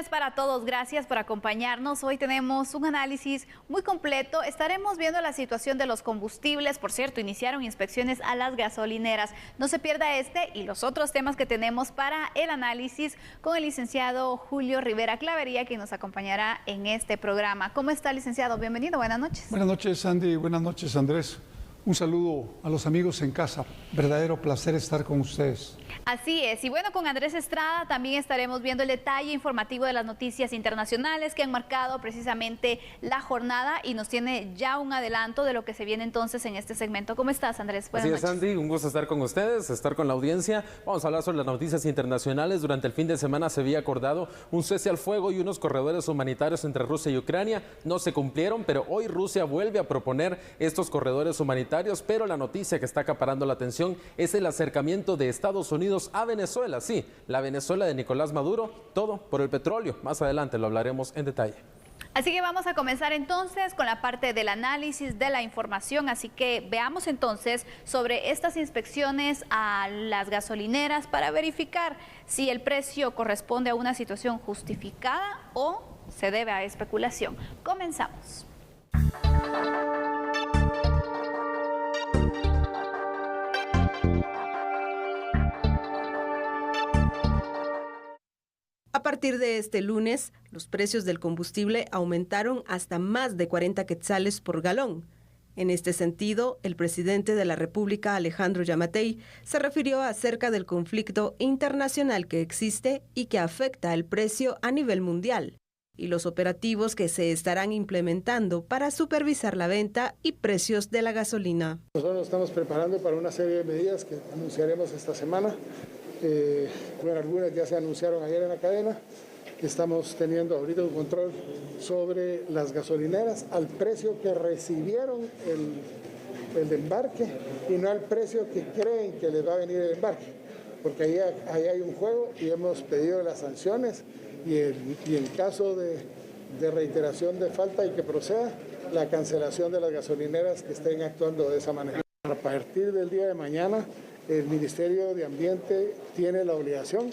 para todos, gracias por acompañarnos. Hoy tenemos un análisis muy completo. Estaremos viendo la situación de los combustibles. Por cierto, iniciaron inspecciones a las gasolineras. No se pierda este y los otros temas que tenemos para el análisis con el licenciado Julio Rivera Clavería, quien nos acompañará en este programa. ¿Cómo está, licenciado? Bienvenido, buenas noches. Buenas noches, Sandy. Buenas noches, Andrés. Un saludo a los amigos en casa. Verdadero placer estar con ustedes. Así es. Y bueno, con Andrés Estrada también estaremos viendo el detalle informativo de las noticias internacionales que han marcado precisamente la jornada y nos tiene ya un adelanto de lo que se viene entonces en este segmento. ¿Cómo estás, Andrés? Buenas noches. Así es, Sandy. Un gusto estar con ustedes, estar con la audiencia. Vamos a hablar sobre las noticias internacionales. Durante el fin de semana se había acordado un cese al fuego y unos corredores humanitarios entre Rusia y Ucrania. No se cumplieron, pero hoy Rusia vuelve a proponer estos corredores humanitarios, pero la noticia que está acaparando la atención es el acercamiento de Estados Unidos a Venezuela. Sí, la Venezuela de Nicolás Maduro, todo por el petróleo. Más adelante lo hablaremos en detalle. Así que vamos a comenzar entonces con la parte del análisis de la información. Así que veamos entonces sobre estas inspecciones a las gasolineras para verificar si el precio corresponde a una situación justificada o se debe a especulación. Comenzamos. A partir de este lunes, los precios del combustible aumentaron hasta más de 40 quetzales por galón. En este sentido, el presidente de la República, Alejandro Yamatei, se refirió acerca del conflicto internacional que existe y que afecta el precio a nivel mundial, y los operativos que se estarán implementando para supervisar la venta y precios de la gasolina. Nosotros nos estamos preparando para una serie de medidas que anunciaremos esta semana. Bueno, algunas ya se anunciaron ayer en la cadena. Estamos teniendo ahorita un control sobre las gasolineras al precio que recibieron el embarque y no al precio que creen que les va a venir el embarque, porque ahí hay un juego y hemos pedido las sanciones y en caso de reiteración de falta y que proceda la cancelación de las gasolineras que estén actuando de esa manera. A partir del día de mañana, el Ministerio de Ambiente tiene la obligación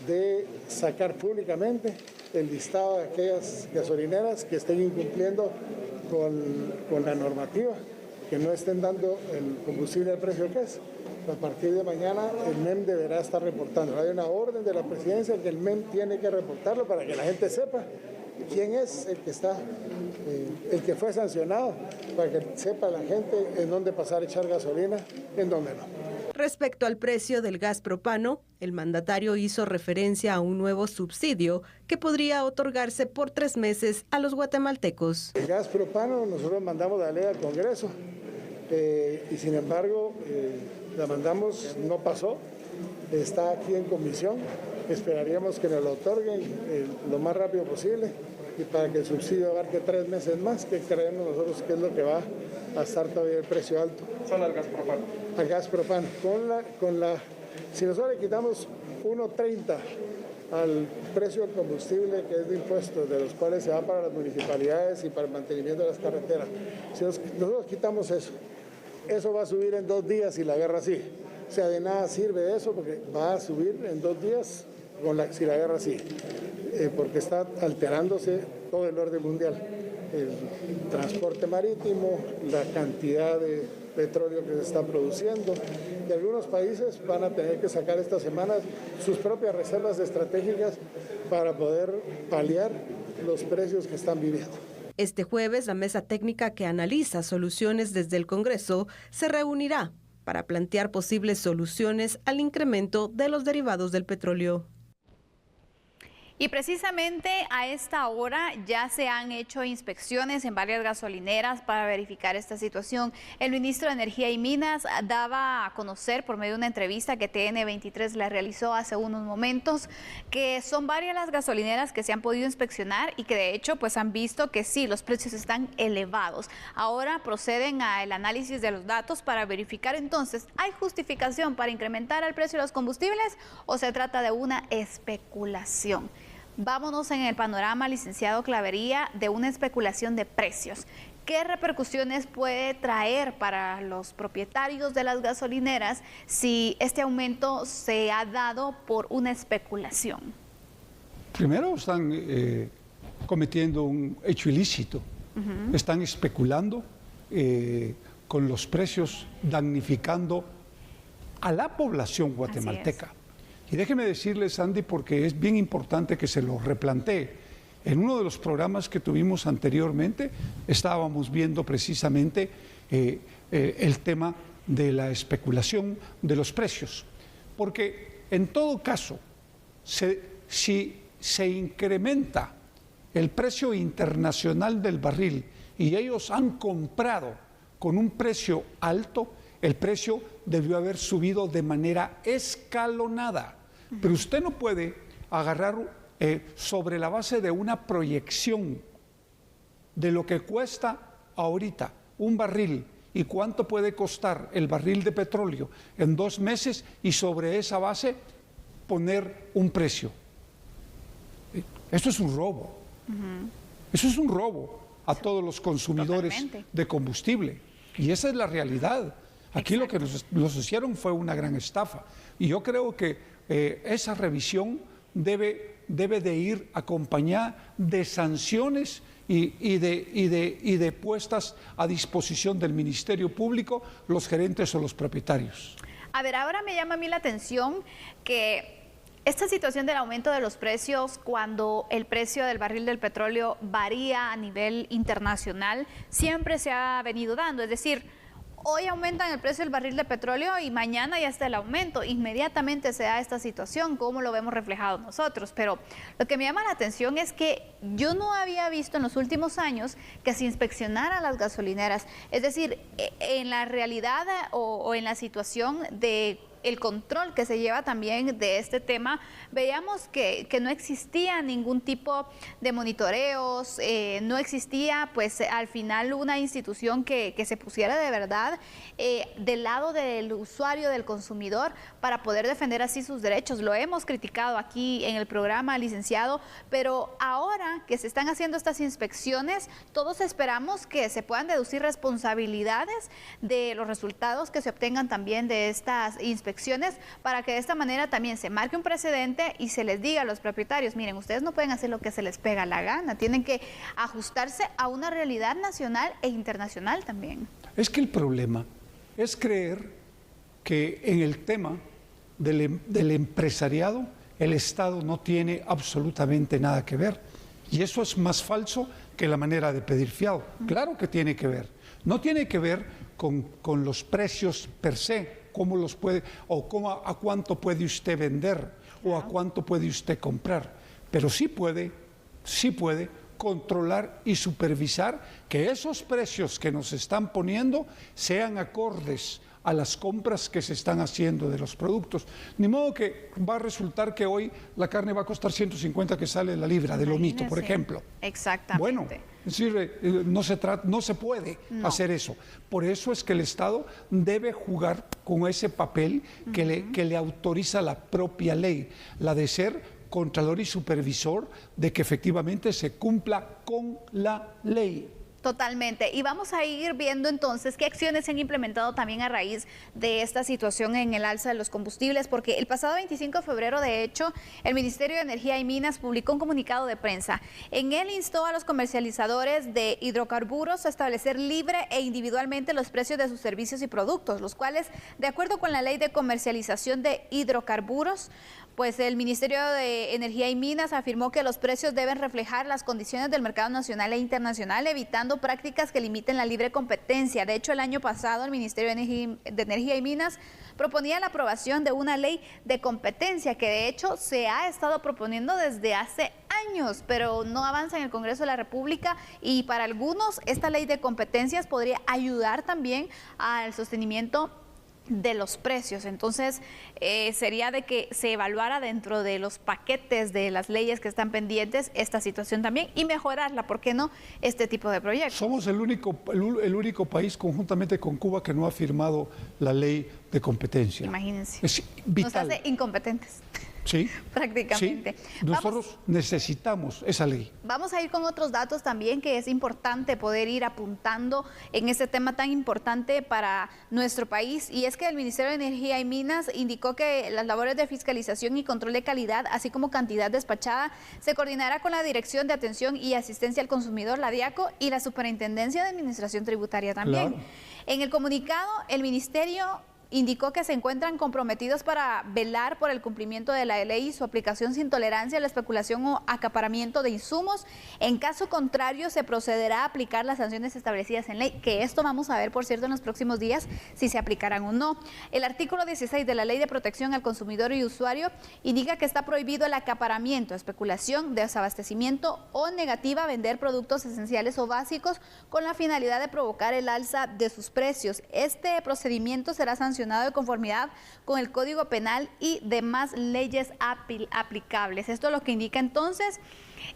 de sacar públicamente el listado de aquellas gasolineras que estén incumpliendo con la normativa, que no estén dando el combustible al precio que es. A partir de mañana el MEM deberá estar reportando. Hay una orden de la presidencia que el MEM tiene que reportarlo para que la gente sepa quién es el que fue sancionado, para que sepa la gente en dónde pasar a echar gasolina, en dónde no. Respecto al precio del gas propano, el mandatario hizo referencia a un nuevo subsidio que podría otorgarse por 3 meses a los guatemaltecos. El gas propano nosotros mandamos la ley al Congreso y sin embargo la mandamos, no pasó, está aquí en comisión, esperaríamos que nos lo otorguen lo más rápido posible y para que el subsidio abarque 3 meses más, que creemos nosotros que es lo que va a estar todavía el precio alto. Solo al gas propano. Al gas propano. Si nosotros le quitamos 1.30 al precio del combustible que es de impuestos, de los cuales se va para las municipalidades y para el mantenimiento de las carreteras, si nosotros quitamos eso va a subir en 2 días y la guerra sigue. O sea, de nada sirve eso porque va a subir en 2 días si la guerra sigue, porque está alterándose todo el orden mundial. El transporte marítimo, la cantidad de petróleo que se está produciendo. Y algunos países van a tener que sacar estas semanas sus propias reservas estratégicas para poder paliar los precios que están viviendo. Este jueves, la mesa técnica que analiza soluciones desde el Congreso se reunirá para plantear posibles soluciones al incremento de los derivados del petróleo. Y precisamente a esta hora ya se han hecho inspecciones en varias gasolineras para verificar esta situación. El ministro de Energía y Minas daba a conocer por medio de una entrevista que TN23 la realizó hace unos momentos que son varias las gasolineras que se han podido inspeccionar y que de hecho pues han visto que sí, los precios están elevados. Ahora proceden al análisis de los datos para verificar entonces, ¿hay justificación para incrementar el precio de los combustibles o se trata de una especulación? Vámonos en el panorama, licenciado Clavería, de una especulación de precios. ¿Qué repercusiones puede traer para los propietarios de las gasolineras si este aumento se ha dado por una especulación? Primero están cometiendo un hecho ilícito, están especulando con los precios, damnificando a la población guatemalteca. Y déjeme decirles, Sandy, porque es bien importante que se lo replantee. En uno de los programas que tuvimos anteriormente estábamos viendo precisamente el tema de la especulación de los precios, porque en todo caso, si se incrementa el precio internacional del barril y ellos han comprado con un precio alto, el precio debió haber subido de manera escalonada. Pero usted no puede agarrar sobre la base de una proyección de lo que cuesta ahorita un barril y cuánto puede costar el barril de petróleo en 2 meses y sobre esa base poner un precio. Esto es un robo. Eso es un robo a todos los consumidores de combustible. Y esa es la realidad. Aquí lo que nos hicieron fue una gran estafa. Y yo creo que esa revisión debe de ir acompañada de sanciones y de puestas a disposición del Ministerio Público, los gerentes o los propietarios. A ver, ahora me llama a mí la atención que esta situación del aumento de los precios, cuando el precio del barril del petróleo varía a nivel internacional, siempre se ha venido dando. Es decir, hoy aumentan el precio del barril de petróleo y mañana ya está el aumento. Inmediatamente se da esta situación, como lo vemos reflejado nosotros. Pero lo que me llama la atención es que yo no había visto en los últimos años que se inspeccionaran las gasolineras. Es decir, en la realidad o en la situación de el control que se lleva también de este tema, veíamos que no existía ningún tipo de monitoreos, no existía pues al final una institución que se pusiera de verdad del lado del usuario, del consumidor, para poder defender así sus derechos. Lo hemos criticado aquí en el programa, licenciado, pero ahora que se están haciendo estas inspecciones, todos esperamos que se puedan deducir responsabilidades de los resultados que se obtengan también de estas inspecciones, para que de esta manera también se marque un precedente y se les diga a los propietarios: miren, ustedes no pueden hacer lo que se les pega la gana, tienen que ajustarse a una realidad nacional e internacional también. Es que el problema es creer que en el tema del empresariado el Estado no tiene absolutamente nada que ver, y eso es más falso que la manera de pedir fiado. Claro que tiene que ver, no tiene que ver con los precios per se, cómo los puede, o a cuánto puede usted vender, o a cuánto puede usted comprar, pero sí puede controlar y supervisar que esos precios que nos están poniendo sean acordes a las compras que se están haciendo de los productos. Ni modo que va a resultar que hoy la carne va a costar 150 que sale la libra de lomito, por ejemplo. Exactamente. Bueno, es decir, no se puede hacer eso. Por eso es que el Estado debe jugar con ese papel que le autoriza la propia ley, la de ser contralor y supervisor de que efectivamente se cumpla con la ley. Totalmente. Y vamos a ir viendo entonces qué acciones se han implementado también a raíz de esta situación en el alza de los combustibles, porque el pasado 25 de febrero, de hecho, el Ministerio de Energía y Minas publicó un comunicado de prensa. En él instó a los comercializadores de hidrocarburos a establecer libre e individualmente los precios de sus servicios y productos, los cuales, de acuerdo con la Ley de Comercialización de Hidrocarburos, pues el Ministerio de Energía y Minas afirmó que los precios deben reflejar las condiciones del mercado nacional e internacional, evitando prácticas que limiten la libre competencia. De hecho, el año pasado el Ministerio de Energía y Minas proponía la aprobación de una ley de competencia que de hecho se ha estado proponiendo desde hace años, pero no avanza en el Congreso de la República, y para algunos esta ley de competencias podría ayudar también al sostenimiento de los precios. Entonces sería de que se evaluara dentro de los paquetes de las leyes que están pendientes esta situación también y mejorarla, ¿por qué no?, este tipo de proyectos. Somos el único país conjuntamente con Cuba que no ha firmado la ley de competencia. Imagínense. Es vital. Nos hace incompetentes. Sí, prácticamente. Sí. Nosotros necesitamos esa ley. Vamos a ir con otros datos también que es importante poder ir apuntando en este tema tan importante para nuestro país, y es que el Ministerio de Energía y Minas indicó que las labores de fiscalización y control de calidad, así como cantidad despachada, se coordinará con la Dirección de Atención y Asistencia al Consumidor, la DIACO, y la Superintendencia de Administración Tributaria también. Claro. En el comunicado, el Ministerio indicó que se encuentran comprometidos para velar por el cumplimiento de la ley y su aplicación sin tolerancia a la especulación o acaparamiento de insumos. En caso contrario, se procederá a aplicar las sanciones establecidas en ley, que esto vamos a ver, por cierto, en los próximos días, si se aplicarán o no. El artículo 16 de la Ley de Protección al Consumidor y Usuario indica que está prohibido el acaparamiento, especulación, desabastecimiento o negativa a vender productos esenciales o básicos con la finalidad de provocar el alza de sus precios. Este procedimiento será sancionado de conformidad con el Código Penal y demás leyes aplicables. Esto es lo que indica entonces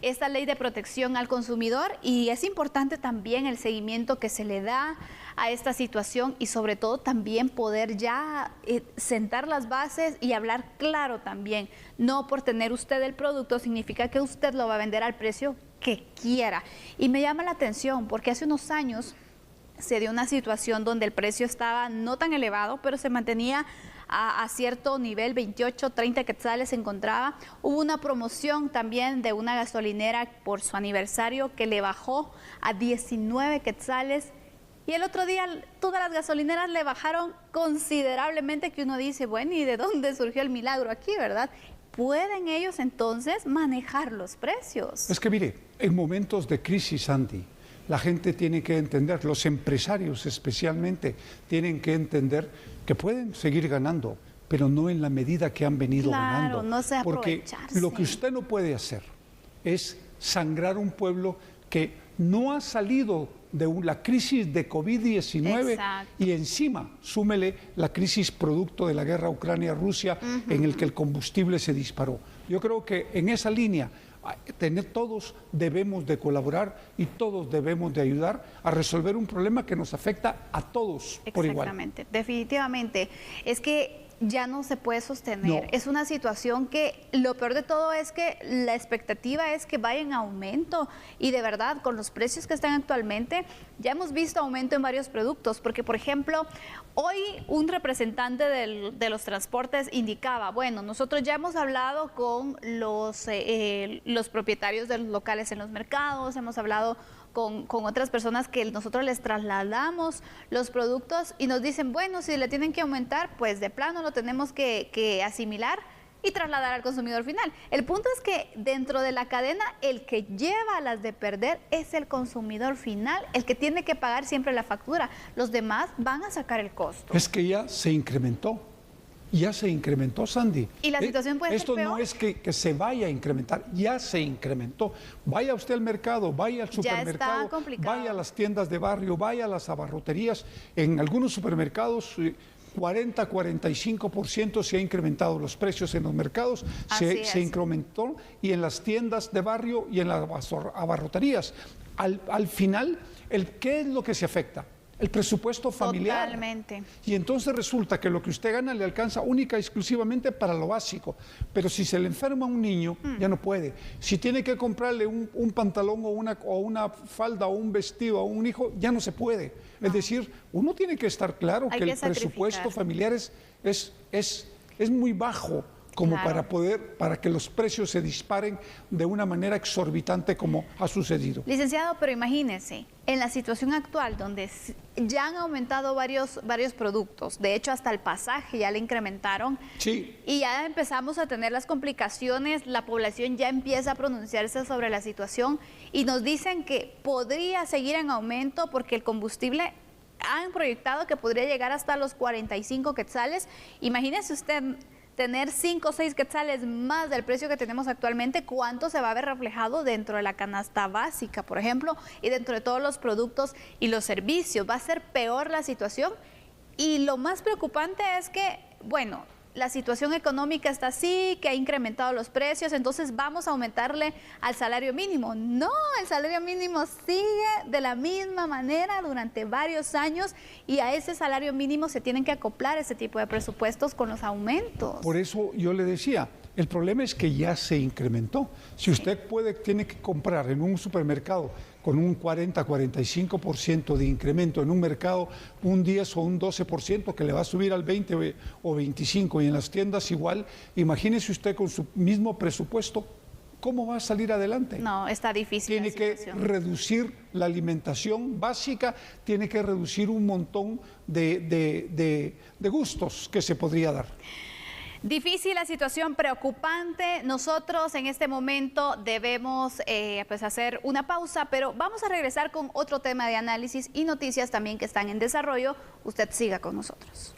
esta ley de protección al consumidor, y es importante también el seguimiento que se le da a esta situación, y sobre todo también poder ya sentar las bases y hablar claro también. No por tener usted el producto significa que usted lo va a vender al precio que quiera. Y me llama la atención porque hace unos años se dio una situación donde el precio estaba no tan elevado, pero se mantenía a cierto nivel, 28, 30 quetzales se encontraba. Hubo una promoción también de una gasolinera por su aniversario que le bajó a 19 quetzales. Y el otro día todas las gasolineras le bajaron considerablemente, que uno dice, bueno, ¿y de dónde surgió el milagro aquí, verdad? ¿Pueden ellos entonces manejar los precios? Es que mire, en momentos de crisis, Andy, la gente tiene que entender, los empresarios especialmente, tienen que entender que pueden seguir ganando, pero no en la medida que han venido ganando. No se porque lo que usted no puede hacer es sangrar un pueblo que no ha salido de la crisis de COVID-19 y encima súmele la crisis producto de la guerra Ucrania-Rusia en el que el combustible se disparó. Yo creo que en esa línea todos debemos de colaborar y todos debemos de ayudar a resolver un problema que nos afecta a todos por igual. Exactamente, definitivamente. Es que ya no se puede sostener. No. Es una situación que lo peor de todo es que la expectativa es que vaya en aumento, y de verdad con los precios que están actualmente ya hemos visto aumento en varios productos, porque por ejemplo hoy un representante de los transportes indicaba, bueno, nosotros ya hemos hablado con los propietarios de los locales en los mercados, hemos hablado con otras personas que nosotros les trasladamos los productos y nos dicen, bueno, si le tienen que aumentar, pues de plano lo tenemos que asimilar y trasladar al consumidor final. El punto es que dentro de la cadena, el que lleva las de perder es el consumidor final, el que tiene que pagar siempre la factura. Los demás van a sacar el costo. Es que ya se incrementó. Ya se incrementó, Sandy. ¿Y la situación puede ser peor? Esto no es que se vaya a incrementar, ya se incrementó. Vaya usted al mercado, vaya al supermercado, vaya a las tiendas de barrio, vaya a las abarroterías. En algunos supermercados 40-45% se ha incrementado los precios en los mercados, se incrementó, y en las tiendas de barrio y en las abarroterías. Al final, ¿qué es lo que se afecta? El presupuesto familiar. Totalmente. Y entonces resulta que lo que usted gana le alcanza única y exclusivamente para lo básico. Pero si se le enferma a un niño, ya no puede. Si tiene que comprarle un pantalón o una falda o un vestido a un hijo, ya no se puede. No. Es decir, uno tiene que estar claro que el presupuesto familiar es muy bajo como para que los precios se disparen de una manera exorbitante como ha sucedido. Licenciado, pero imagínese, en la situación actual donde ya han aumentado varios productos, de hecho hasta el pasaje ya le incrementaron, y ya empezamos a tener las complicaciones, la población ya empieza a pronunciarse sobre la situación y nos dicen que podría seguir en aumento porque el combustible han proyectado que podría llegar hasta los 45 quetzales. Imagínese usted tener 5 o 6 quetzales más del precio que tenemos actualmente, ¿cuánto se va a ver reflejado dentro de la canasta básica, por ejemplo, y dentro de todos los productos y los servicios? Va a ser peor la situación, y lo más preocupante es que, bueno, la situación económica está así, que ha incrementado los precios, entonces vamos a aumentarle al salario mínimo. No, el salario mínimo sigue de la misma manera durante varios años, y a ese salario mínimo se tienen que acoplar ese tipo de presupuestos con los aumentos. Por eso yo le decía, El problema es que ya se incrementó. Si usted tiene que comprar en un supermercado con un 40-45% de incremento en un mercado, un 10 o un 12% que le va a subir al 20 o 25%, y en las tiendas igual, imagínese usted con su mismo presupuesto, ¿cómo va a salir adelante? No, está difícil. Tiene que reducir la alimentación básica, tiene que reducir un montón de gustos que se podría dar. Difícil la situación, preocupante. Nosotros en este momento debemos pues hacer una pausa, pero vamos a regresar con otro tema de análisis y noticias también que están en desarrollo. Usted siga con nosotros.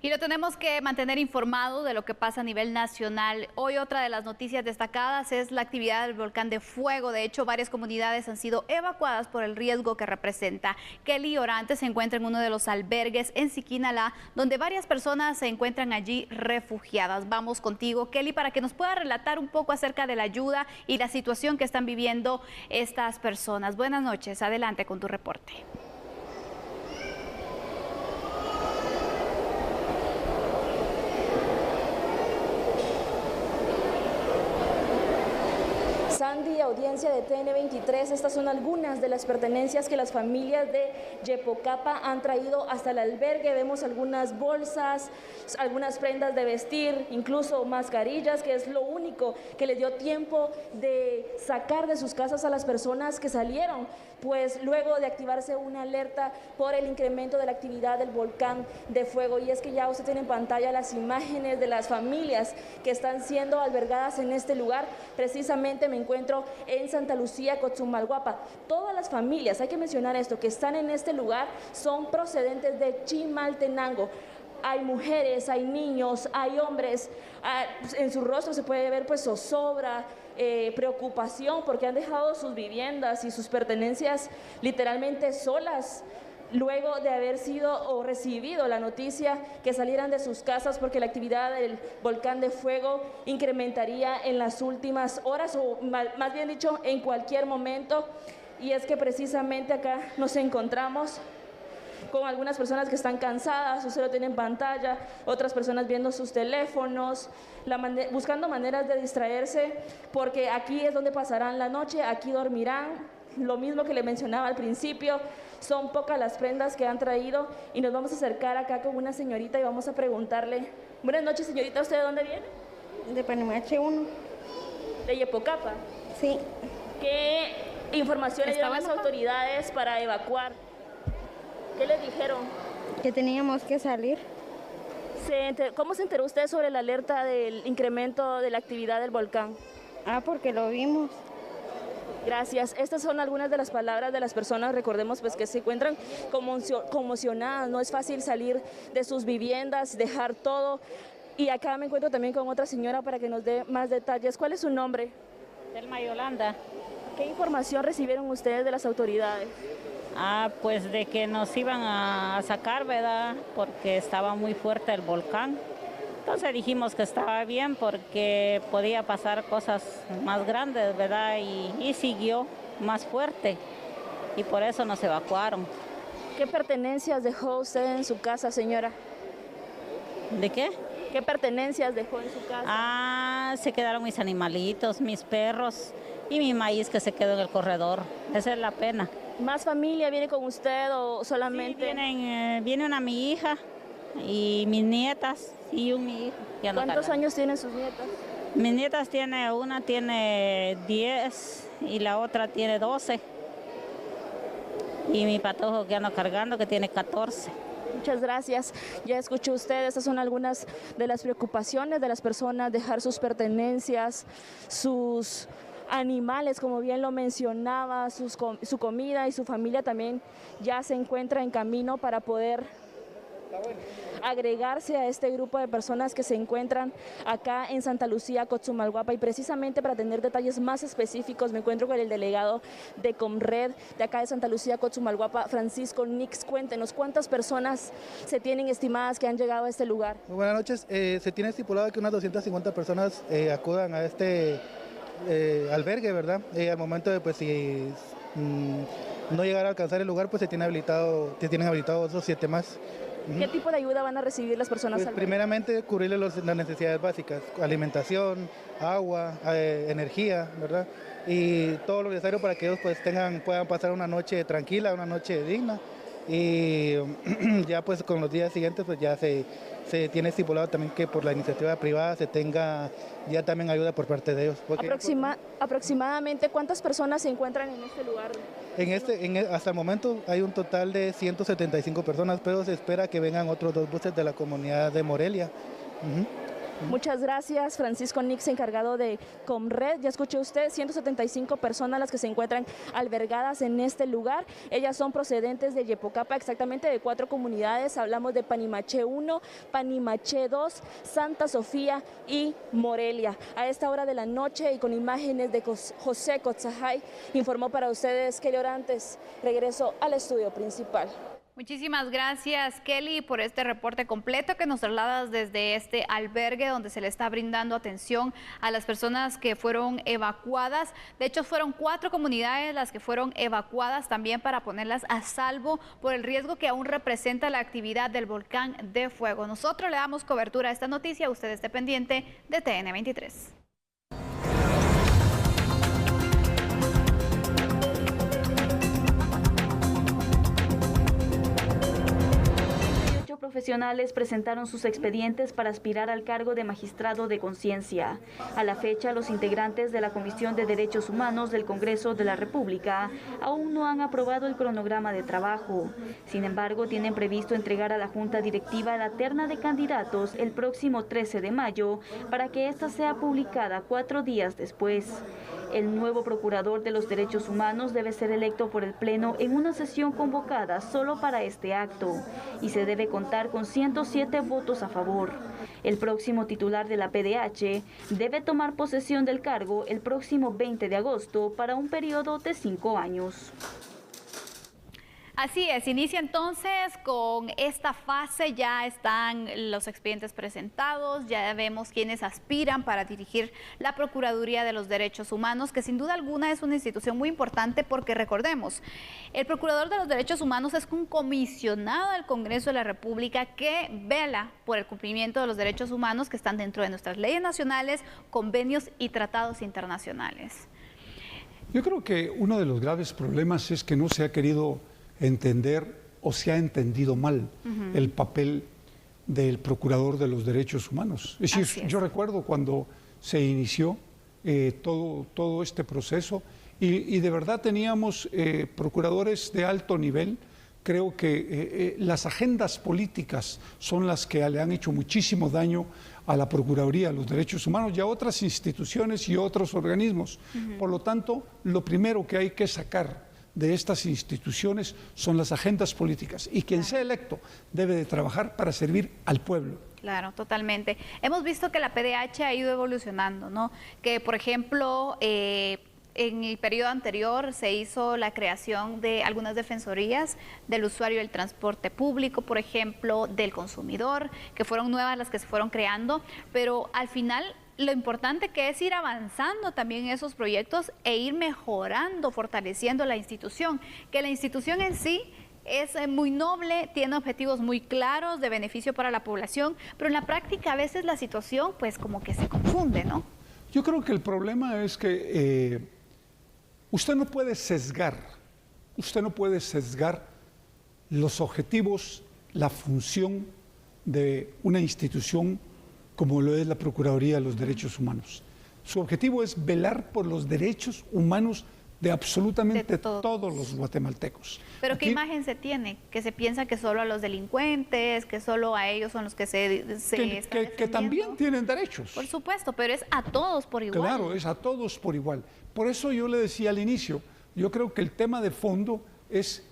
Y lo tenemos que mantener informado de lo que pasa a nivel nacional. Hoy otra de las noticias destacadas es la actividad del volcán de fuego. De hecho, varias comunidades han sido evacuadas por el riesgo que representa. Kelly Orante se encuentra en uno de los albergues en Siquinalá, donde varias personas se encuentran allí refugiadas. Vamos contigo, Kelly, para que nos pueda relatar un poco acerca de la ayuda y la situación que están viviendo estas personas. Buenas noches, adelante con tu reporte. Sandy, audiencia de TN23, estas son algunas de las pertenencias que las familias de Yepocapa han traído hasta el albergue. Vemos algunas bolsas, algunas prendas de vestir, incluso mascarillas, que es lo único que les dio tiempo de sacar de sus casas a las personas que salieron, pues luego de activarse una alerta por el incremento de la actividad del volcán de fuego. Y es que ya usted tiene en pantalla las imágenes de las familias que están siendo albergadas en este lugar. Precisamente me encuentro en Santa Lucía, Cotzumalguapa. Todas las familias, hay que mencionar esto, que están en este lugar son procedentes de Chimaltenango. Hay mujeres, hay niños, hay hombres, en su rostro se puede ver pues zozobra, preocupación, porque han dejado sus viviendas y sus pertenencias literalmente solas, luego de haber sido o recibido la noticia que salieran de sus casas porque la actividad del volcán de fuego incrementaría en las últimas horas, o más bien dicho, en cualquier momento. Y es que precisamente acá nos encontramos con algunas personas que están cansadas, usted lo tiene en pantalla, otras personas viendo sus teléfonos, buscando maneras de distraerse, porque aquí es donde pasarán la noche, aquí dormirán. Lo mismo que le mencionaba al principio, son pocas las prendas que han traído, y nos vamos a acercar acá con una señorita y vamos a preguntarle. Buenas noches, señorita, ¿usted de dónde viene? De Panamache 1. ¿De Yepocapa? Sí. ¿Qué información le dieron las autoridades para evacuar? ¿Qué le dijeron? Que teníamos que salir. ¿Cómo se enteró usted sobre la alerta del incremento de la actividad del volcán? Porque lo vimos. Gracias. Estas son algunas de las palabras de las personas, recordemos pues que se encuentran conmocionadas. No es fácil salir de sus viviendas, dejar todo. Y acá me encuentro también con otra señora para que nos dé más detalles. ¿Cuál es su nombre? Telma Yolanda. ¿Qué información recibieron ustedes de las autoridades? Pues de que nos iban a sacar, ¿verdad? Porque estaba muy fuerte el volcán. Entonces dijimos que estaba bien porque podía pasar cosas más grandes, ¿verdad? Y siguió más fuerte y por eso nos evacuaron. ¿Qué pertenencias dejó usted en su casa, señora? ¿De qué? ¿Qué pertenencias dejó en su casa? Se quedaron mis animalitos, mis perros y mi maíz que se quedó en el corredor. Esa es la pena. ¿Más familia viene con usted o solamente? Sí, viene mi hija y mis nietas y mi hijo. ¿Cuántos años tienen sus nietas? Mis nietas una tiene 10 y la otra tiene 12. Y mi patojo que ando cargando que tiene 14. Muchas gracias. Ya escuchó usted, estas son algunas de las preocupaciones de las personas, dejar sus pertenencias, sus animales, como bien lo mencionaba, su comida, y su familia también ya se encuentra en camino para poder agregarse a este grupo de personas que se encuentran acá en Santa Lucía, Cochumalguapa, y precisamente para tener detalles más específicos me encuentro con el delegado de Comred de acá de Santa Lucía, Cochumalguapa, Francisco Nix. Cuéntenos, ¿cuántas personas se tienen estimadas que han llegado a este lugar? Muy buenas noches, se tiene estipulado que unas 250 personas acudan a este albergue, ¿verdad? Al momento de, pues, si no llegar a alcanzar el lugar, pues se tienen habilitados otros 7 más. ¿Qué tipo de ayuda van a recibir las personas? Pues primeramente cubrirle las necesidades básicas, alimentación, agua, energía, ¿verdad? Y todo lo necesario para que ellos pues puedan pasar una noche tranquila, una noche digna. Y ya pues con los días siguientes pues ya se tiene estipulado también que por la iniciativa privada se tenga ya también ayuda por parte de ellos. Aproximadamente, ¿cuántas personas se encuentran en este lugar? Hasta el momento hay un total de 175 personas, pero se espera que vengan otros 2 buses de la comunidad de Morelia. Muchas gracias, Francisco Nix, encargado de Comred. Ya escuchó usted, 175 personas las que se encuentran albergadas en este lugar. Ellas son procedentes de Yepocapa, exactamente de 4 comunidades. Hablamos de Panimaché 1, Panimaché 2, Santa Sofía y Morelia. A esta hora de la noche y con imágenes de José Cotzajay, informó para ustedes Kelly Orantes. Regreso al estudio principal. Muchísimas gracias, Kelly, por este reporte completo que nos trasladas desde este albergue donde se le está brindando atención a las personas que fueron evacuadas. De hecho, fueron 4 comunidades las que fueron evacuadas también para ponerlas a salvo por el riesgo que aún representa la actividad del volcán de fuego. Nosotros le damos cobertura a esta noticia. Usted esté pendiente de TN23. Profesionales presentaron sus expedientes para aspirar al cargo de magistrado de conciencia. A la fecha, los integrantes de la Comisión de Derechos Humanos del Congreso de la República aún no han aprobado el cronograma de trabajo. Sin embargo, tienen previsto entregar a la Junta Directiva la terna de candidatos el próximo 13 de mayo para que ésta sea publicada 4 días después. El nuevo procurador de los derechos humanos debe ser electo por el Pleno en una sesión convocada solo para este acto y se debe contar con 107 votos a favor. El próximo titular de la PDH debe tomar posesión del cargo el próximo 20 de agosto para un periodo de 5 años. Así es, inicia entonces con esta fase, ya están los expedientes presentados, ya vemos quiénes aspiran para dirigir la Procuraduría de los Derechos Humanos, que sin duda alguna es una institución muy importante porque recordemos, el Procurador de los Derechos Humanos es un comisionado del Congreso de la República que vela por el cumplimiento de los derechos humanos que están dentro de nuestras leyes nacionales, convenios y tratados internacionales. Yo creo que uno de los graves problemas es que no se ha querido entender o se ha entendido mal el papel del Procurador de los Derechos Humanos. Es decir, yo recuerdo cuando se inició todo este proceso y de verdad teníamos procuradores de alto nivel. Creo que las agendas políticas son las que le han hecho muchísimo daño a la Procuraduría de los Derechos Humanos y a otras instituciones y otros organismos. Por lo tanto, lo primero que hay que sacar de estas instituciones son las agendas políticas y quien sea electo debe de trabajar para servir al pueblo. Claro, totalmente. Hemos visto que la PDH ha ido evolucionando, ¿no? Que, por ejemplo, en el periodo anterior se hizo la creación de algunas defensorías del usuario del transporte público, por ejemplo, del consumidor, que fueron nuevas las que se fueron creando, pero al final lo importante que es ir avanzando también en esos proyectos e ir mejorando, fortaleciendo la institución, que la institución en sí es muy noble, tiene objetivos muy claros de beneficio para la población, pero en la práctica a veces la situación pues como que se confunde, ¿no? Yo creo que el problema es que usted no puede sesgar los objetivos, la función de una institución como lo es la Procuraduría de los Derechos Humanos. Su objetivo es velar por los derechos humanos de absolutamente todos los guatemaltecos. Pero ¿qué imagen se tiene? Que se piensa que solo a los delincuentes, que solo a ellos son los que que también tienen derechos. Por supuesto, pero es a todos por igual. Claro, es a todos por igual. Por eso yo le decía al inicio, yo creo que el tema de fondo es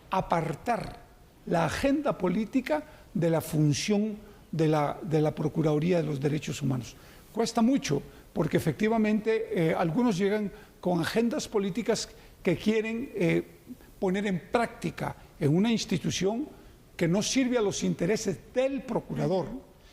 apartar la agenda política de la función de la Procuraduría de los Derechos Humanos. Cuesta mucho, porque efectivamente algunos llegan con agendas políticas que quieren poner en práctica en una institución que no sirve a los intereses del procurador,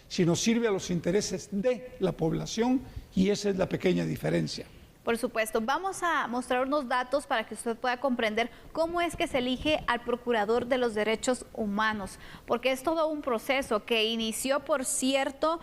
sino sirve a los intereses de la población, y esa es la pequeña diferencia. Por supuesto, vamos a mostrar unos datos para que usted pueda comprender cómo es que se elige al Procurador de los Derechos Humanos, porque es todo un proceso que inició, por cierto,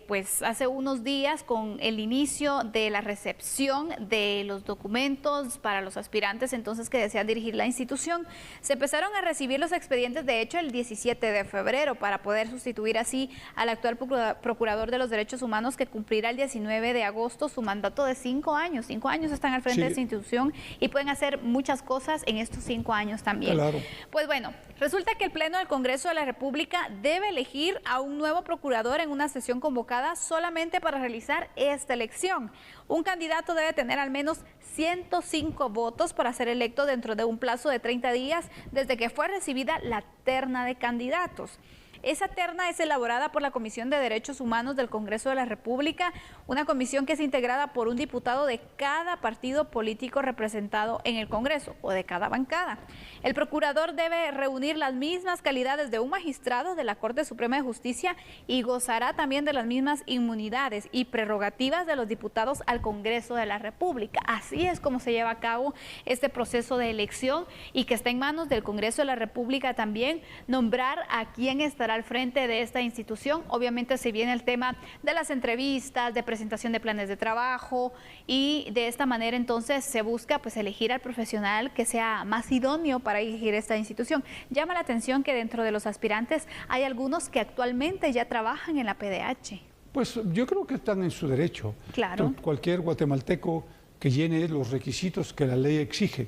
pues hace unos días con el inicio de la recepción de los documentos para los aspirantes entonces que desean dirigir la institución. Se empezaron a recibir los expedientes, de hecho, el 17 de febrero para poder sustituir así al actual Procurador de los Derechos Humanos, que cumplirá el 19 de agosto su mandato de 5 años. 5 años están al frente de esta institución y pueden hacer muchas cosas en estos 5 años también. Claro. Pues bueno, resulta que el Pleno del Congreso de la República debe elegir a un nuevo procurador en una sesión convocada solamente para realizar esta elección. Un candidato debe tener al menos 105 votos para ser electo dentro de un plazo de 30 días desde que fue recibida la terna de candidatos. Esa terna es elaborada por la Comisión de Derechos Humanos del Congreso de la República, una comisión que es integrada por un diputado de cada partido político representado en el Congreso o de cada bancada. El procurador debe reunir las mismas calidades de un magistrado de la Corte Suprema de Justicia y gozará también de las mismas inmunidades y prerrogativas de los diputados al Congreso de la República. Así es como se lleva a cabo este proceso de elección, y que está en manos del Congreso de la República también nombrar a quién estará al frente de esta institución. Obviamente se viene el tema de las entrevistas, de presentación de planes de trabajo, y de esta manera entonces se busca pues elegir al profesional que sea más idóneo para dirigir esta institución. Llama la atención que dentro de los aspirantes hay algunos que actualmente ya trabajan en la PDH. Pues yo creo que están en su derecho. Claro. Cualquier guatemalteco que llene los requisitos que la ley exige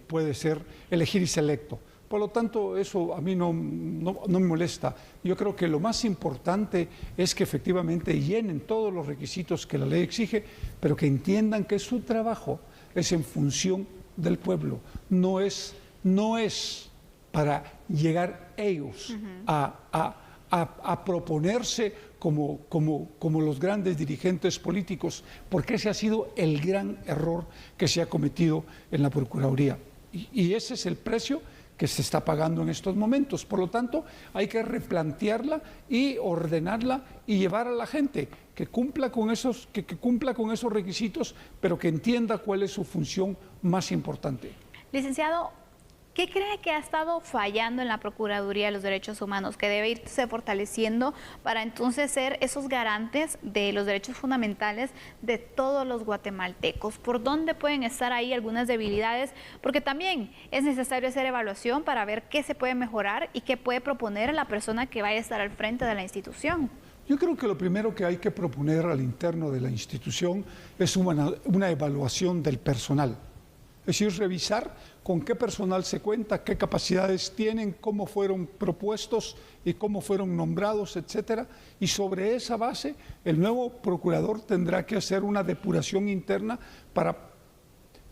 puede ser elegir y ser electo. Por lo tanto, eso a mí no me molesta. Yo creo que lo más importante es que efectivamente llenen todos los requisitos que la ley exige, pero que entiendan que su trabajo es en función del pueblo. No es para llegar ellos a proponerse como los grandes dirigentes políticos, porque ese ha sido el gran error que se ha cometido en la Procuraduría. Y ese es el precio que se está pagando en estos momentos. Por lo tanto, hay que replantearla y ordenarla y llevar a la gente que cumpla con esos requisitos, pero que entienda cuál es su función más importante. Licenciado, ¿qué cree que ha estado fallando en la Procuraduría de los Derechos Humanos, que debe irse fortaleciendo para entonces ser esos garantes de los derechos fundamentales de todos los guatemaltecos? ¿Por dónde pueden estar ahí algunas debilidades? Porque también es necesario hacer evaluación para ver qué se puede mejorar y qué puede proponer la persona que vaya a estar al frente de la institución. Yo creo que lo primero que hay que proponer al interno de la institución es una evaluación del personal. Es decir, revisar con qué personal se cuenta, qué capacidades tienen, cómo fueron propuestos y cómo fueron nombrados, etcétera. Y sobre esa base, el nuevo procurador tendrá que hacer una depuración interna para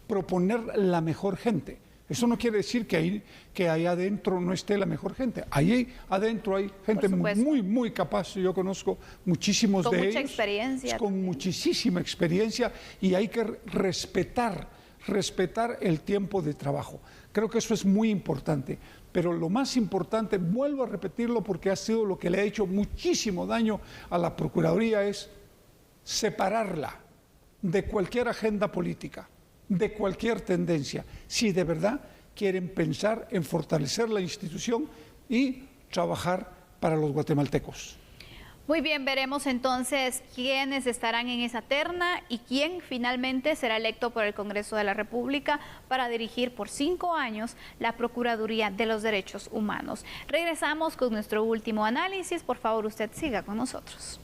proponer la mejor gente. Eso no quiere decir que ahí adentro no esté la mejor gente. Ahí adentro hay gente muy capaz. Yo conozco muchísimos de ellos. Con mucha experiencia. Con muchísima experiencia, y hay que respetar el tiempo de trabajo. Creo que eso es muy importante, pero lo más importante, vuelvo a repetirlo porque ha sido lo que le ha hecho muchísimo daño a la Procuraduría, es separarla de cualquier agenda política, de cualquier tendencia, si de verdad quieren pensar en fortalecer la institución y trabajar para los guatemaltecos. Muy bien, veremos entonces quiénes estarán en esa terna y quién finalmente será electo por el Congreso de la República para dirigir por 5 años la Procuraduría de los Derechos Humanos. Regresamos con nuestro último análisis. Por favor, usted siga con nosotros.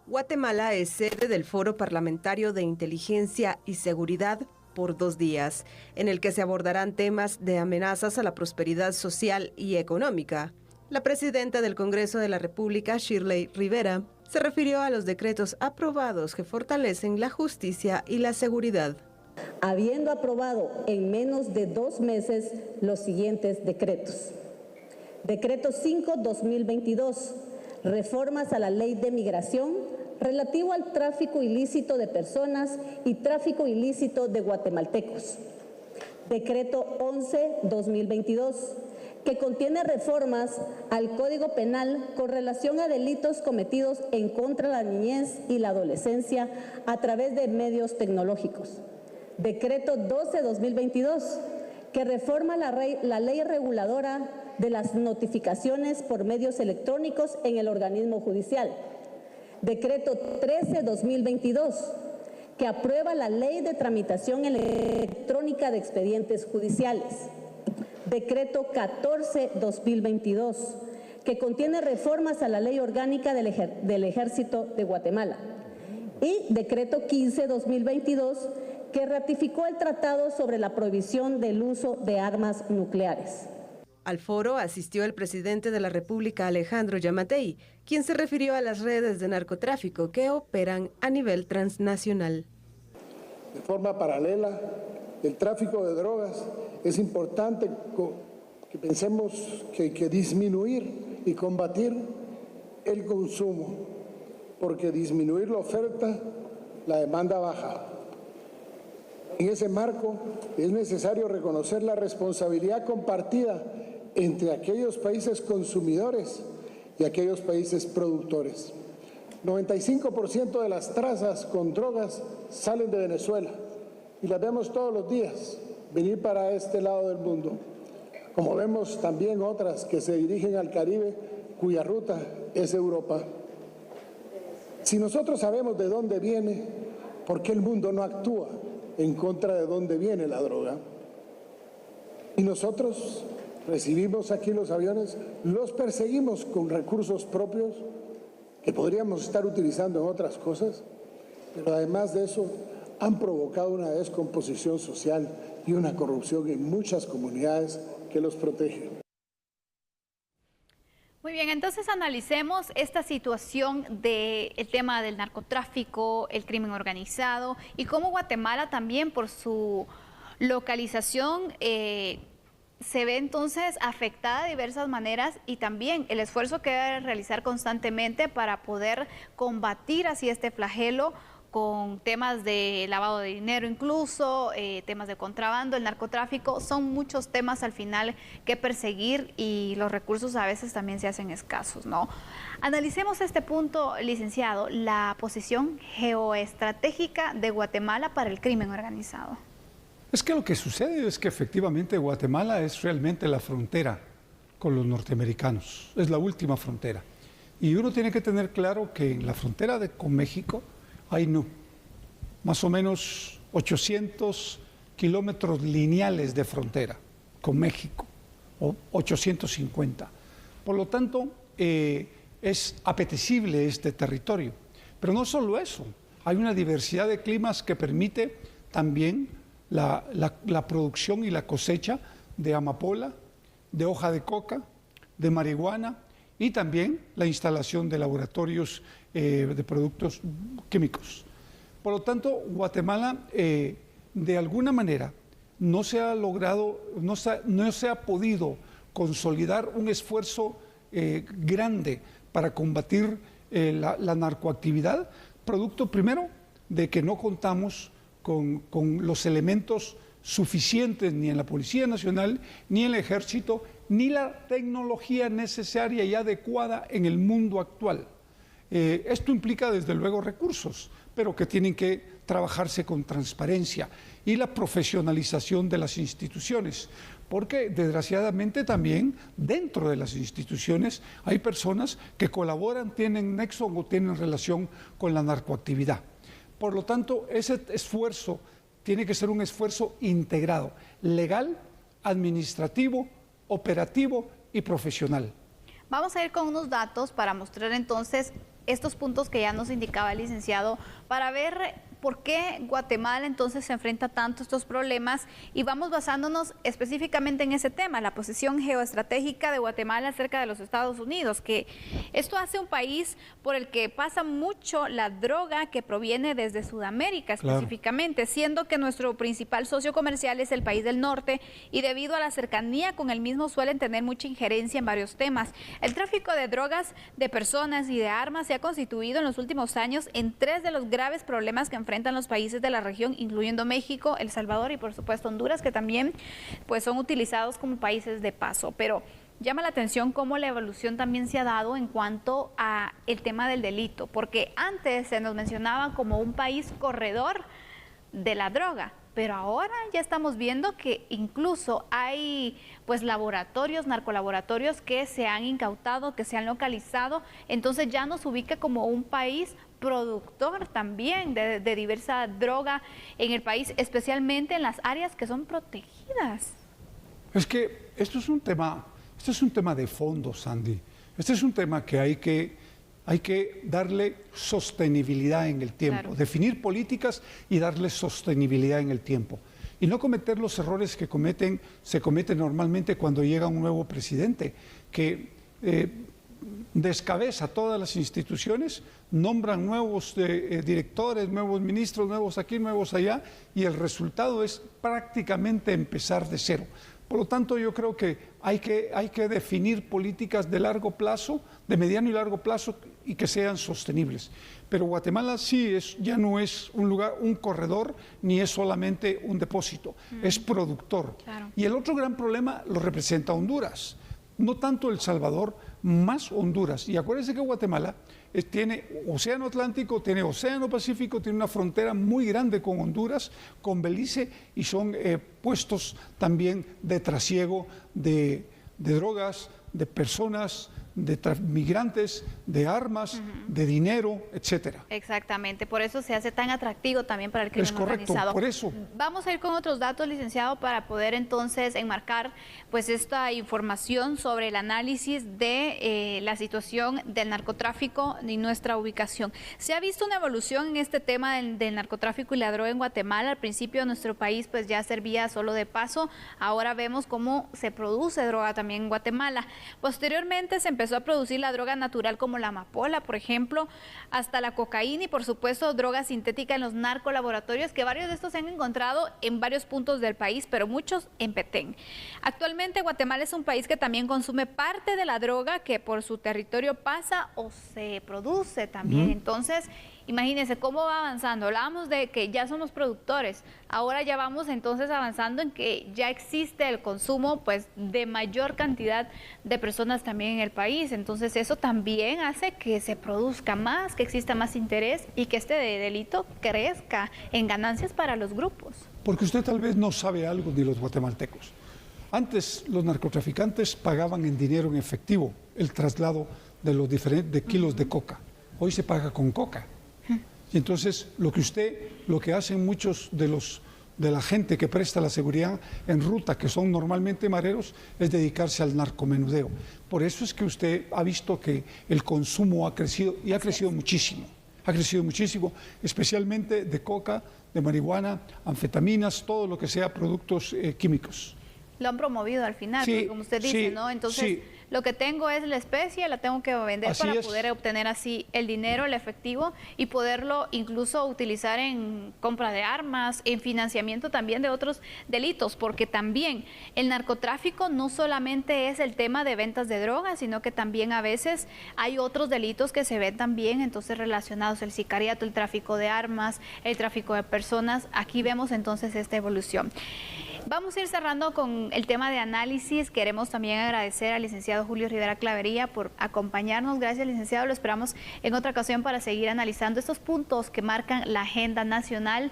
Guatemala es sede del Foro Parlamentario de Inteligencia y Seguridad por 2 días, en el que se abordarán temas de amenazas a la prosperidad social y económica. La presidenta del Congreso de la República, Shirley Rivera, se refirió a los decretos aprobados que fortalecen la justicia y la seguridad. Habiendo aprobado en menos de 2 meses los siguientes decretos. Decreto 5/2022, reformas a la Ley de Migración relativo al tráfico ilícito de personas y tráfico ilícito de guatemaltecos. Decreto 11/2022, que contiene reformas al Código Penal con relación a delitos cometidos en contra de la niñez y la adolescencia a través de medios tecnológicos. Decreto 12/2022, que reforma la ley reguladora de las notificaciones por medios electrónicos en el organismo judicial. Decreto 13/2022, que aprueba la ley de tramitación electrónica de expedientes judiciales. Decreto 14/2022, que contiene reformas a la ley orgánica del Ejército de Guatemala. Y Decreto 15/2022, que ratificó el Tratado sobre la prohibición del uso de armas nucleares. Al foro asistió el presidente de la República, Alejandro Yamatei, quien se refirió a las redes de narcotráfico que operan a nivel transnacional. De forma paralela, el tráfico de drogas es importante que pensemos que hay que disminuir y combatir el consumo, porque disminuir la oferta, la demanda baja. En ese marco es necesario reconocer la responsabilidad compartida entre aquellos países consumidores y aquellos países productores. 95% de las trazas con drogas salen de Venezuela y las vemos todos los días venir para este lado del mundo, como vemos también otras que se dirigen al Caribe, cuya ruta es Europa. Si nosotros sabemos de dónde viene, ¿por qué el mundo no actúa en contra de dónde viene la droga? Y nosotros recibimos aquí los aviones, los perseguimos con recursos propios que podríamos estar utilizando en otras cosas, pero además de eso han provocado una descomposición social y una corrupción en muchas comunidades que los protegen. Muy bien, entonces analicemos esta situación del tema del narcotráfico, el crimen organizado y cómo Guatemala también por su localización se ve entonces afectada de diversas maneras y también el esfuerzo que debe realizar constantemente para poder combatir así este flagelo con temas de lavado de dinero incluso, temas de contrabando, el narcotráfico, son muchos temas al final que perseguir y los recursos a veces también se hacen escasos, ¿no? Analicemos este punto, licenciado, la posición geoestratégica de Guatemala para el crimen organizado. Es que lo que sucede es que efectivamente Guatemala es realmente la frontera con los norteamericanos, es la última frontera. Y uno tiene que tener claro que en la frontera con México hay más o menos 800 kilómetros lineales de frontera con México, o 850. Por lo tanto, es apetecible este territorio. Pero no solo eso, hay una diversidad de climas que permite también la producción y la cosecha de amapola, de hoja de coca, de marihuana y también la instalación de laboratorios de productos químicos. Por lo tanto, Guatemala de alguna manera no se ha logrado, no se ha podido consolidar un esfuerzo grande para combatir la narcoactividad, producto primero de que no contamos con los elementos suficientes ni en la Policía Nacional, ni en el Ejército, ni la tecnología necesaria y adecuada en el mundo actual. Esto implica desde luego recursos, pero que tienen que trabajarse con transparencia y la profesionalización de las instituciones, porque desgraciadamente también dentro de las instituciones hay personas que colaboran, tienen nexo o tienen relación con la narcoactividad. Por lo tanto, ese esfuerzo tiene que ser un esfuerzo integrado, legal, administrativo, operativo y profesional. Vamos a ir con unos datos para mostrar entonces estos puntos que ya nos indicaba el licenciado para ver por qué Guatemala entonces se enfrenta tanto a estos problemas, y vamos basándonos específicamente en ese tema, la posición geoestratégica de Guatemala cerca de los Estados Unidos, que esto hace un país por el que pasa mucho la droga que proviene desde Sudamérica específicamente, claro, siendo que nuestro principal socio comercial es el país del norte, y debido a la cercanía con el mismo suelen tener mucha injerencia en varios temas. El tráfico de drogas, de personas y de armas se ha constituido en los últimos años en 3 de los graves problemas que enfrentan los países de la región, incluyendo México, El Salvador y por supuesto Honduras, que también pues son utilizados como países de paso. Pero llama la atención cómo la evolución también se ha dado en cuanto a el tema del delito, porque antes se nos mencionaba como un país corredor de la droga, pero ahora ya estamos viendo que incluso hay pues laboratorios, narcolaboratorios que se han incautado, que se han localizado, entonces ya nos ubica como un país productor también de diversa droga en el país, especialmente en las áreas que son protegidas. Es que esto es un tema de fondo, Sandy. Este es un tema que hay que darle sostenibilidad en el tiempo, claro, definir políticas y darle sostenibilidad en el tiempo. Y no cometer los errores que se cometen normalmente cuando llega un nuevo presidente, que descabeza todas las instituciones, nombran nuevos directores, nuevos ministros, nuevos aquí, nuevos allá, y el resultado es prácticamente empezar de cero. Por lo tanto, yo creo que hay que definir políticas de largo plazo, de mediano y largo plazo, y que sean sostenibles. Pero Guatemala sí ya no es un lugar, un corredor, ni es solamente un depósito, es productor. Claro. Y el otro gran problema lo representa Honduras. No tanto El Salvador, más Honduras. Y acuérdense que Guatemala tiene Océano Atlántico, tiene Océano Pacífico, tiene una frontera muy grande con Honduras, con Belice, y son puestos también de trasiego de drogas, de personas, de migrantes, de armas, de dinero, etcétera. Exactamente, por eso se hace tan atractivo también para el crimen organizado. Por eso. Vamos a ir con otros datos, licenciado, para poder entonces enmarcar pues esta información sobre el análisis de la situación del narcotráfico y nuestra ubicación. Se ha visto una evolución en este tema del narcotráfico y la droga en Guatemala. Al principio nuestro país pues ya servía solo de paso, ahora vemos cómo se produce droga también en Guatemala. Posteriormente se empezó a producir la droga natural como la amapola, por ejemplo, hasta la cocaína y por supuesto droga sintética en los narcolaboratorios, que varios de estos se han encontrado en varios puntos del país, pero muchos en Petén. Actualmente Guatemala es un país que también consume parte de la droga que por su territorio pasa o se produce también. Entonces, imagínense cómo va avanzando. Hablábamos de que ya somos productores, ahora ya vamos entonces avanzando en que ya existe el consumo pues de mayor cantidad de personas también en el país. Entonces eso también hace que se produzca más, que exista más interés y que este delito crezca en ganancias para los grupos. Porque usted tal vez no sabe algo ni los guatemaltecos. Antes los narcotraficantes pagaban en dinero en efectivo el traslado de los diferentes kilos de coca. Hoy se paga con coca. Y entonces lo que hacen muchos de la gente que presta la seguridad en ruta, que son normalmente mareros, es dedicarse al narcomenudeo. Por eso es que usted ha visto que el consumo ha crecido, y ha crecido muchísimo. Ha crecido muchísimo, especialmente de coca, de marihuana, anfetaminas, todo lo que sea productos químicos. Lo han promovido al final, sí, como usted dice, ¿no? Entonces, sí, lo que tengo es la especie, la tengo que vender así para poder obtener así el dinero, el efectivo, y poderlo incluso utilizar en compra de armas, en financiamiento también de otros delitos, porque también el narcotráfico no solamente es el tema de ventas de drogas, sino que también a veces hay otros delitos que se ven también entonces relacionados, el sicariato, el tráfico de armas, el tráfico de personas. Aquí vemos entonces esta evolución. Vamos a ir cerrando con el tema de análisis. Queremos también agradecer al licenciado Julio Rivera Clavería por acompañarnos. Gracias, licenciado. Lo esperamos en otra ocasión para seguir analizando estos puntos que marcan la agenda nacional.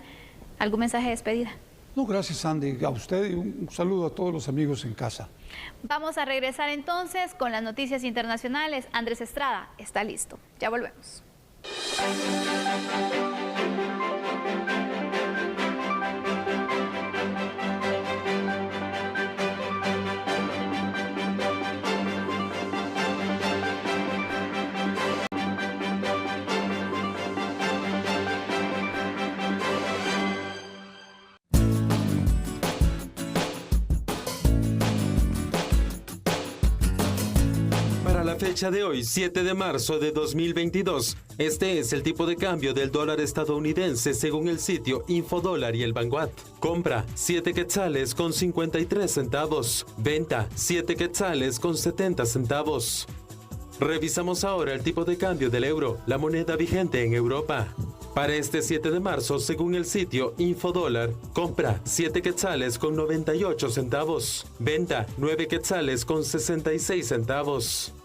¿Algún mensaje de despedida? No, gracias, Andy. A usted y un saludo a todos los amigos en casa. Vamos a regresar entonces con las noticias internacionales. Andrés Estrada está listo. Ya volvemos. fecha de hoy, 7 de marzo de 2022, este es el tipo de cambio del dólar estadounidense según el sitio Infodólar y el Vanguard. Compra 7 quetzales con 53 centavos. Venta 7 quetzales con 70 centavos. Revisamos ahora el tipo de cambio del euro, la moneda vigente en Europa. Para este 7 de marzo, según el sitio Infodólar, compra 7 quetzales con 98 centavos. Venta 9 quetzales con 66 centavos.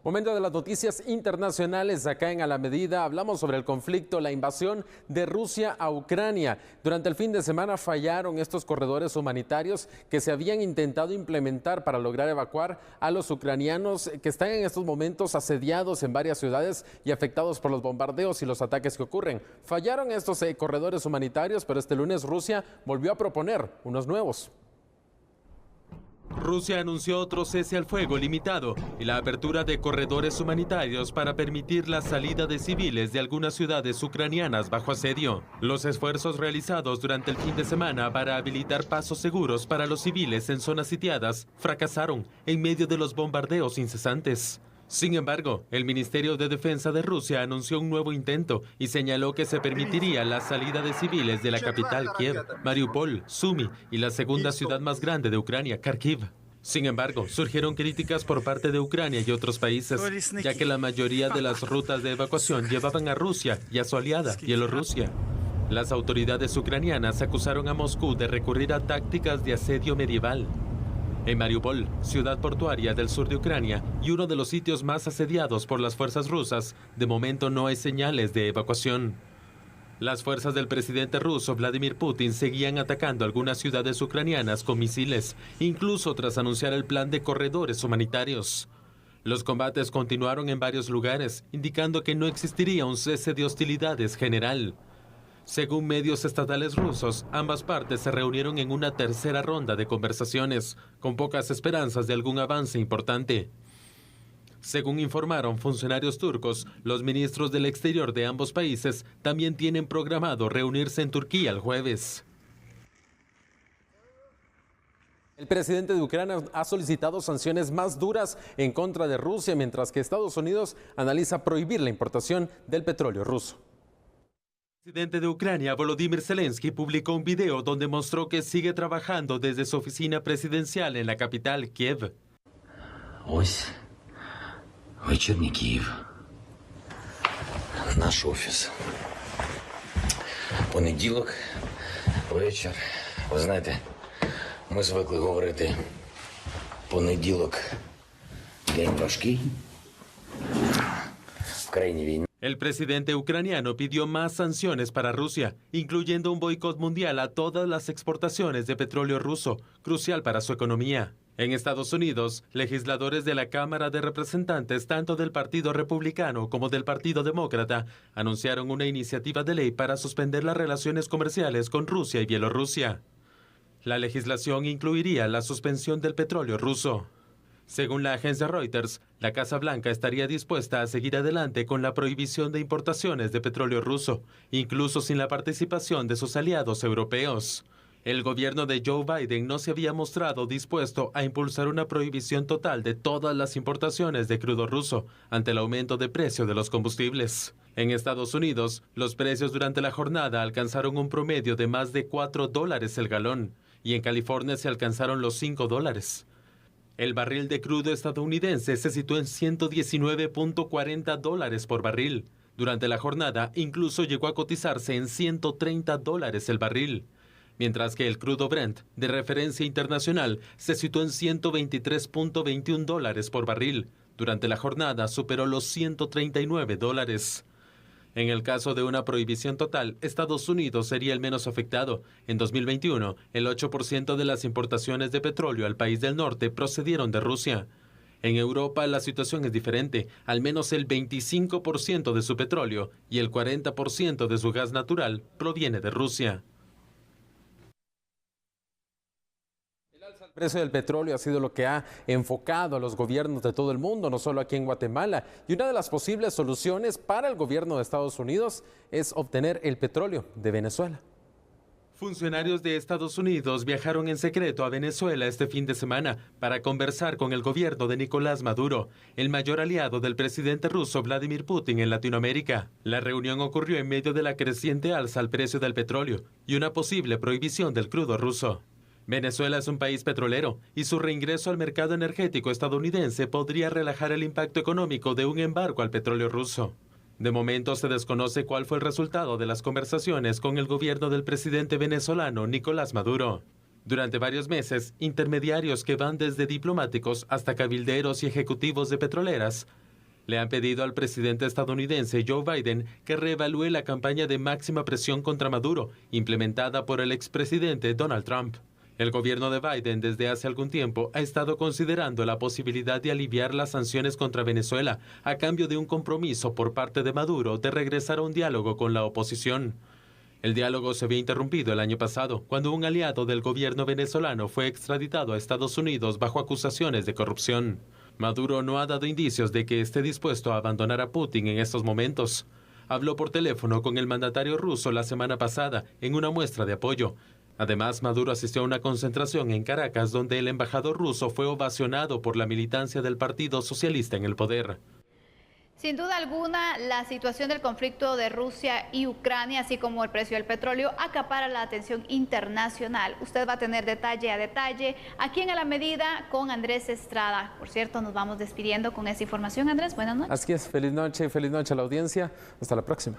Momento de las noticias internacionales acá en A la Medida. Hablamos sobre el conflicto, la invasión de Rusia a Ucrania. Durante el fin de semana fallaron estos corredores humanitarios que se habían intentado implementar para lograr evacuar a los ucranianos que están en estos momentos asediados en varias ciudades y afectados por los bombardeos y los ataques que ocurren. Fallaron estos corredores humanitarios, pero este lunes Rusia volvió a proponer unos nuevos. Rusia anunció otro cese al fuego limitado y la apertura de corredores humanitarios para permitir la salida de civiles de algunas ciudades ucranianas bajo asedio. Los esfuerzos realizados durante el fin de semana para habilitar pasos seguros para los civiles en zonas sitiadas fracasaron en medio de los bombardeos incesantes. Sin embargo, el Ministerio de Defensa de Rusia anunció un nuevo intento y señaló que se permitiría la salida de civiles de la capital Kiev, Mariupol, Sumy y la segunda ciudad más grande de Ucrania, Kharkiv. Sin embargo, surgieron críticas por parte de Ucrania y otros países, ya que la mayoría de las rutas de evacuación llevaban a Rusia y a su aliada, Bielorrusia. Las autoridades ucranianas acusaron a Moscú de recurrir a tácticas de asedio medieval. En Mariupol, ciudad portuaria del sur de Ucrania y uno de los sitios más asediados por las fuerzas rusas, de momento no hay señales de evacuación. Las fuerzas del presidente ruso Vladimir Putin seguían atacando algunas ciudades ucranianas con misiles, incluso tras anunciar el plan de corredores humanitarios. Los combates continuaron en varios lugares, indicando que no existiría un cese de hostilidades general. Según medios estatales rusos, ambas partes se reunieron en una tercera ronda de conversaciones, con pocas esperanzas de algún avance importante. Según informaron funcionarios turcos, los ministros del exterior de ambos países también tienen programado reunirse en Turquía el jueves. El presidente de Ucrania ha solicitado sanciones más duras en contra de Rusia, mientras que Estados Unidos analiza prohibir la importación del petróleo ruso. El presidente de Ucrania, Volodymyr Zelensky, publicó un video donde mostró que sigue trabajando desde su oficina presidencial en la capital, Kiev. Ось вечірній Київ. Наш офіс. Понеділок, вечір. Ви знаєте, ми звикли говорити понеділок день важкий. В країні війна. El presidente ucraniano pidió más sanciones para Rusia, incluyendo un boicot mundial a todas las exportaciones de petróleo ruso, crucial para su economía. En Estados Unidos, legisladores de la Cámara de Representantes, tanto del Partido Republicano como del Partido Demócrata, anunciaron una iniciativa de ley para suspender las relaciones comerciales con Rusia y Bielorrusia. La legislación incluiría la suspensión del petróleo ruso. Según la agencia Reuters, la Casa Blanca estaría dispuesta a seguir adelante con la prohibición de importaciones de petróleo ruso, incluso sin la participación de sus aliados europeos. El gobierno de Joe Biden no se había mostrado dispuesto a impulsar una prohibición total de todas las importaciones de crudo ruso ante el aumento de precio de los combustibles. En Estados Unidos, los precios durante la jornada alcanzaron un promedio de más de $4 el galón, y en California se alcanzaron los $5. El barril de crudo estadounidense se situó en $119.40 por barril. Durante la jornada, incluso llegó a cotizarse en $130 el barril, mientras que el crudo Brent, de referencia internacional, se situó en $123.21 por barril. Durante la jornada superó los $139. En el caso de una prohibición total, Estados Unidos sería el menos afectado. En 2021, el 8% de las importaciones de petróleo al país del norte procedieron de Rusia. En Europa la situación es diferente. Al menos el 25% de su petróleo y el 40% de su gas natural proviene de Rusia. El precio del petróleo ha sido lo que ha enfocado a los gobiernos de todo el mundo, no solo aquí en Guatemala. Y una de las posibles soluciones para el gobierno de Estados Unidos es obtener el petróleo de Venezuela. Funcionarios de Estados Unidos viajaron en secreto a Venezuela este fin de semana para conversar con el gobierno de Nicolás Maduro, el mayor aliado del presidente ruso Vladimir Putin en Latinoamérica. La reunión ocurrió en medio de la creciente alza al precio del petróleo y una posible prohibición del crudo ruso. Venezuela es un país petrolero y su reingreso al mercado energético estadounidense podría relajar el impacto económico de un embargo al petróleo ruso. De momento se desconoce cuál fue el resultado de las conversaciones con el gobierno del presidente venezolano Nicolás Maduro. Durante varios meses, intermediarios que van desde diplomáticos hasta cabilderos y ejecutivos de petroleras le han pedido al presidente estadounidense Joe Biden que reevalúe la campaña de máxima presión contra Maduro implementada por el expresidente Donald Trump. El gobierno de Biden desde hace algún tiempo ha estado considerando la posibilidad de aliviar las sanciones contra Venezuela a cambio de un compromiso por parte de Maduro de regresar a un diálogo con la oposición. El diálogo se había interrumpido el año pasado, cuando un aliado del gobierno venezolano fue extraditado a Estados Unidos bajo acusaciones de corrupción. Maduro no ha dado indicios de que esté dispuesto a abandonar a Putin en estos momentos. Habló por teléfono con el mandatario ruso la semana pasada en una muestra de apoyo. Además, Maduro asistió a una concentración en Caracas donde el embajador ruso fue ovacionado por la militancia del Partido Socialista en el poder. Sin duda alguna, la situación del conflicto de Rusia y Ucrania, así como el precio del petróleo, acapara la atención internacional. Usted va a tener detalle a detalle aquí en A la Medida con Andrés Estrada. Por cierto, nos vamos despidiendo con esa información. Andrés, buenas noches. Así es, feliz noche a la audiencia. Hasta la próxima.